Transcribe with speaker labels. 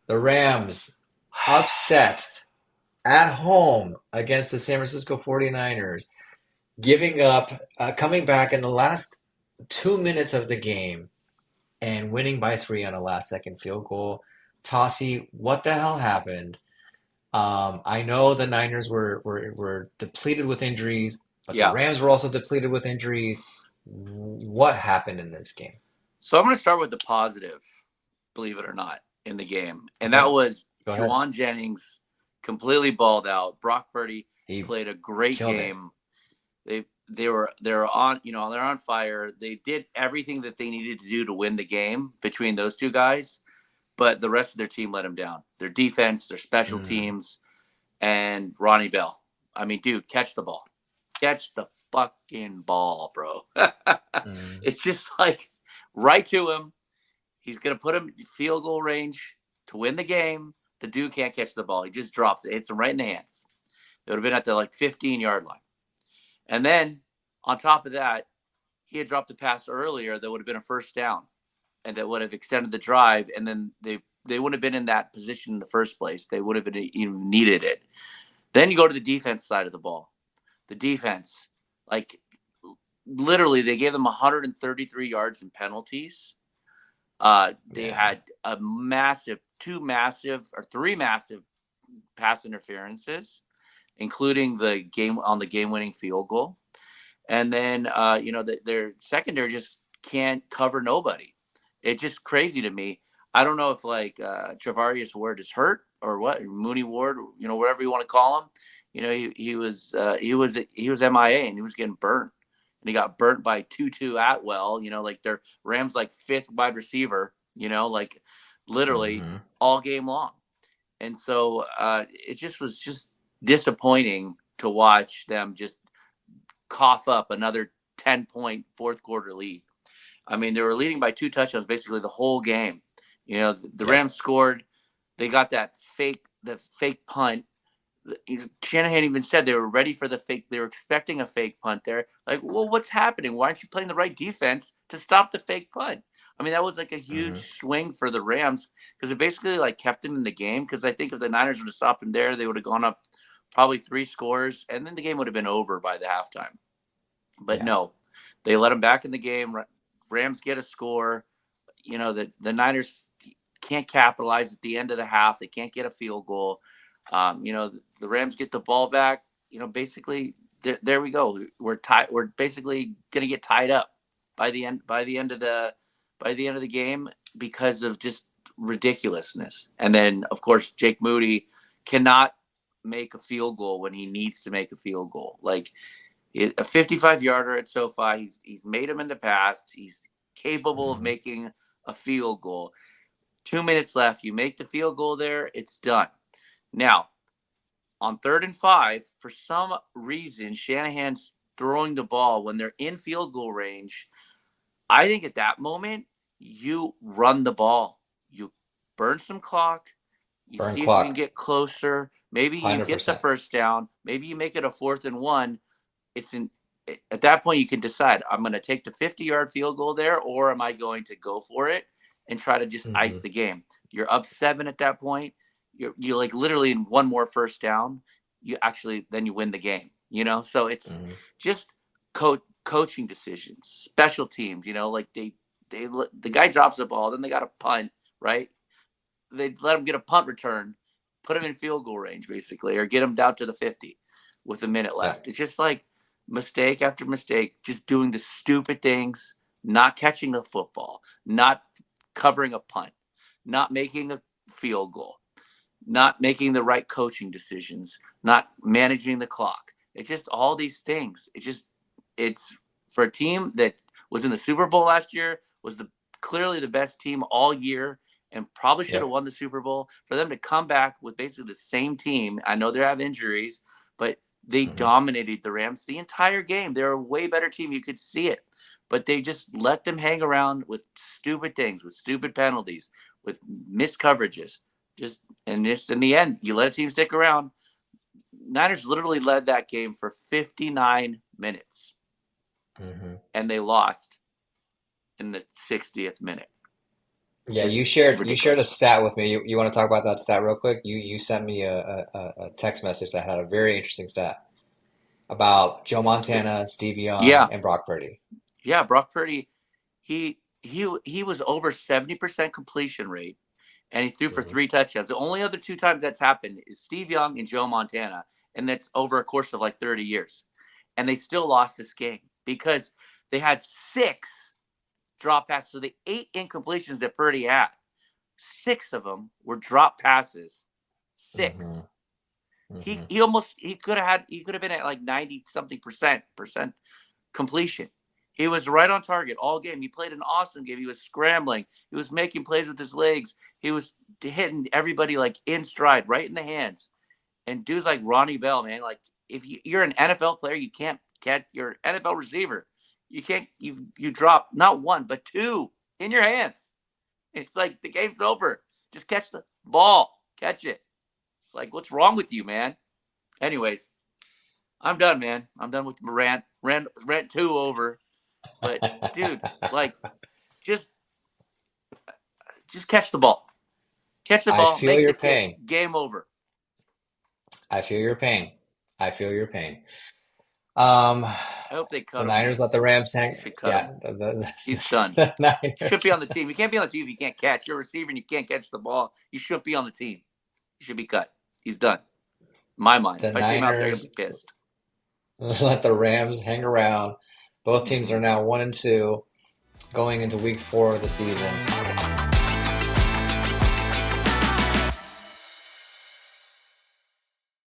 Speaker 1: The Rams upset at home against the San Francisco 49ers, giving up, coming back in the last 2 minutes of the game and winning by three on a last second field goal. Tossie, what the hell happened? I know the Niners were depleted with injuries, but the
Speaker 2: Yeah.
Speaker 1: Rams were also depleted with injuries. What happened in this game?
Speaker 2: So I'm going to start with the positive, believe it or not, in the game. And that
Speaker 1: Okay,
Speaker 2: was
Speaker 1: go ahead.
Speaker 2: Juwan Jennings completely balled out. Brock Purdy
Speaker 1: He
Speaker 2: played a great
Speaker 1: killed it.
Speaker 2: game. They were on, they're on fire. They did everything that they needed to do to win the game between those two guys, but the rest of their team let them down. Their defense, their special
Speaker 1: Mm,
Speaker 2: teams, and Ronnie Bell. I mean, dude, catch the ball. Catch the fucking ball, bro.
Speaker 1: mm,
Speaker 2: It's just like right to him. He's going to put him in field goal range to win the game. The dude can't catch the ball. He just drops it. Hits him right in the hands. It would have been at the 15-yard line. And then on top of that, he had dropped a pass earlier that would have been a first down and that would have extended the drive. And then they wouldn't have been in that position in the first place. They would have been even needed it. Then you go to the defense side of the ball. The defense, like literally, they gave them 133 yards in penalties. They
Speaker 1: yeah.
Speaker 2: had three massive pass interferences, including the game winning field goal. And then, their secondary just can't cover nobody. It's just crazy to me. I don't know if Travarius Ward is hurt or what, Mooney Ward, whatever you want to call him. He was MIA and he was getting burnt. And he got burnt by Tutu Atwell, like their Rams like fifth wide receiver, like literally
Speaker 1: Hmm.
Speaker 2: all game long. And so it just was just disappointing to watch them just cough up another 10-point fourth quarter lead. I mean, they were leading by two touchdowns basically the whole game. The
Speaker 1: Yep.
Speaker 2: Rams scored. They got the fake punt. Shanahan even said they were ready for the fake. They were expecting a fake punt there. Like, well, what's happening? Why aren't you playing the right defense to stop the fake punt? I mean, that was like a
Speaker 1: Hmm.
Speaker 2: huge swing for the Rams because it basically like kept them in the game. Because I think if the Niners would have stopped them there, they would have gone up probably three scores, and then the game would have been over by the halftime. But
Speaker 1: Yeah.
Speaker 2: no, they let them back in the game. Rams get a score. The Niners can't capitalize at the end of the half. They can't get a field goal. The Rams get the ball back. Basically, there we go. We're tied. We're basically gonna get tied up by the end of the game because of just ridiculousness. And then, of course, Jake Moody cannot make a field goal when he needs to make a field goal. Like a 55 yarder at SoFi. He's made them in the past. He's capable of
Speaker 1: Hmm.
Speaker 2: making a field goal. 2 minutes left. You make the field goal there, it's done. Now, on 3rd and 5, for some reason, Shanahan's throwing the ball when they're in field goal range. I think at that moment, you run the ball. You burn some clock. You
Speaker 1: Burn
Speaker 2: see if you can
Speaker 1: clock.
Speaker 2: get closer. Maybe you get the
Speaker 1: 100%.
Speaker 2: first down. Maybe you make it a 4th and 1. It's in At that point you can decide, I'm going to take the 50-yard field goal there, or am I going to go for it and try to just
Speaker 1: Hmm.
Speaker 2: ice the game. You're up 7 at that point. You're like literally in one more first down, then you win the game, so it's
Speaker 1: Hmm.
Speaker 2: just coaching decisions, special teams, like they the guy drops the ball, then they got a punt, right? They let him get a punt return, put him in field goal range basically, or get him down to the 50 with a minute
Speaker 1: Yeah.
Speaker 2: left. It's just like mistake after mistake, just doing the stupid things, not catching the football, not covering a punt, not making a field goal, not making the right coaching decisions, not managing the clock. It's just all these things. It's for a team that was in the Super Bowl last year, was the clearly the best team all year, and probably should have
Speaker 1: Yep.
Speaker 2: won the Super Bowl. For them to come back with basically the same team, I know they have injuries, but they
Speaker 1: Hmm.
Speaker 2: dominated the Rams the entire game. They're a way better team. You could see it. But they just let them hang around with stupid things, with stupid penalties, with missed coverages. Just and just in the end, you let a team stick around. Niners literally led that game for 59 minutes,
Speaker 1: Hmm.
Speaker 2: and they lost in the 60th minute.
Speaker 1: Yeah,
Speaker 2: Just
Speaker 1: you shared a
Speaker 2: ridiculous.
Speaker 1: stat with me. You want to talk about that stat real quick? You sent me a text message that had a very interesting stat about Joe
Speaker 2: The,
Speaker 1: Montana, Steve Young,
Speaker 2: yeah,
Speaker 1: and Brock Purdy.
Speaker 2: yeah. Brock Purdy, he was over 70% completion rate, and he threw for
Speaker 1: Hmm.
Speaker 2: 3 touchdowns. The only other 2 times that's happened is Steve Young and Joe Montana, and that's over a course of like 30 years. And they still lost this game because they had 6 drop passes. So the 8 incompletions that Purdy had, 6 of them were drop passes.
Speaker 1: Hmm.
Speaker 2: 6. He
Speaker 1: Hmm.
Speaker 2: he almost he could have been at like 90 something percent completion. He was right on target all game. He played an awesome game. He was scrambling. He was making plays with his legs. He was hitting everybody like in stride, right in the hands. And dudes like Ronnie Bell, man, like if you're an NFL player, you can't catch. You're an NFL receiver. You can't. You drop not one but 2 in your hands. It's like the game's over. Just catch the ball. Catch it. It's like what's wrong with you, man? Anyways, I'm done, man. I'm done with my rant. Rant 2 over. But dude, like just just catch the ball. Catch the
Speaker 1: I
Speaker 2: ball,
Speaker 1: feel
Speaker 2: make the
Speaker 1: your
Speaker 2: kick,
Speaker 1: pain.
Speaker 2: game over.
Speaker 1: I feel your pain. I feel your pain. Um,
Speaker 2: I hope they
Speaker 1: the
Speaker 2: cut him,
Speaker 1: Niners
Speaker 2: man.
Speaker 1: let the Rams
Speaker 2: They
Speaker 1: hang.
Speaker 2: should cut him.
Speaker 1: Yeah,
Speaker 2: He's done.
Speaker 1: the
Speaker 2: You shouldn't be
Speaker 1: Niners.
Speaker 2: on the team. You can't be on the team if you can't catch. You're a receiver and you can't catch the ball. You shouldn't be on the team. You should be cut. He's done. In my mind.
Speaker 1: The
Speaker 2: If I see him out there, I'm gonna
Speaker 1: Niners
Speaker 2: be pissed.
Speaker 1: let the Rams hang around. Both teams
Speaker 2: Mm-hmm.
Speaker 1: are now 1-2 going into week 4 of the season.